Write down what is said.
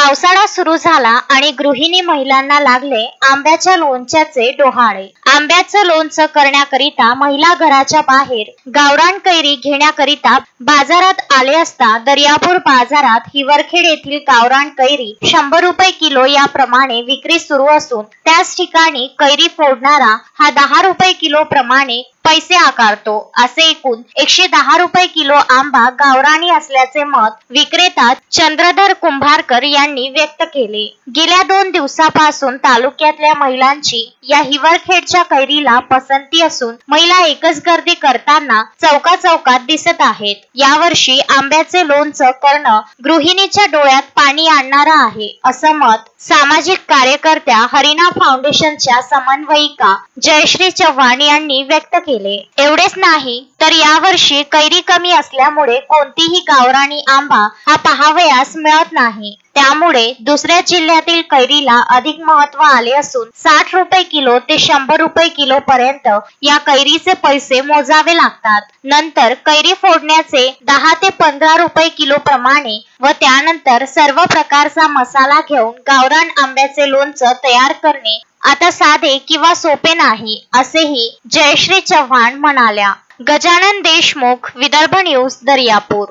पावसाळा सुरू झाला आणि गृहिणी महिलांना लागले आंब्याच्या लोणच्याचे डोहाळे। आंब्याचं लोणचं करण्याकरिता महिला घराच्या बाहेर गावरान कैरी घेण्याकरिता बाजारात आले असता दर्यापूर बाजारात हिवरखेड येथील गावरान कैरी 100 रुपये किलो याप्रमाणे विक्री सुरू असून त्याच ठिकाणी कैरी फोडणारा हा 10 रुपये किलो प्रमाणे पैसे आकारतो। असे एकूण 110 रुपये किलो आंबा गावरानी असल्याचे मत विक्रेता चंद्रधर कुंभारकर यांनी व्यक्त केले। गेल्या 2 दिवसापासून तालुक्यातल्या महिलांची या हिवरखेडच्या कैरीला पसंती असून महिला एकच गर्दी करताना चौकात दिसत आहेत। यावर्षी आंब्याचे लोणचं करणं गृहिणीच्या डोळ्यात पाणी आणणारं आहे, असं मत सामाजिक कार्यकर्त्या हरिणा फाउंडेशनच्या समन्वयिका जयश्री चव्हाण यांनी व्यक्त केले। एवढेच नाही तर यावर्षी कैरी कमी असल्यामुळे कोणतीही गावरानी आंबा हा पाहावयास मिळत नाही। त्यामुळे दुसऱ्या जिल्ह्यातील कैरीला अधिक महत्त्व आले असून 60 रुपये किलो ते 100 रुपये किलो पर्यंत या कैरीचे पैसे मोजावे लागतात। नंतर कैरी फोडण्याचे 10 ते 15 रुपये किलो प्रमाणे व त्यानंतर सर्व प्रकारचा मसाला घेऊन गावरान आंब्याचे लोणचं तयार करणे आता साधे किंवा सोपे नाही, असेही जयश्री चव्हाण म्हणाल्या। गजानन देशमुख, विदर्भ न्यूज, दर्यापूर।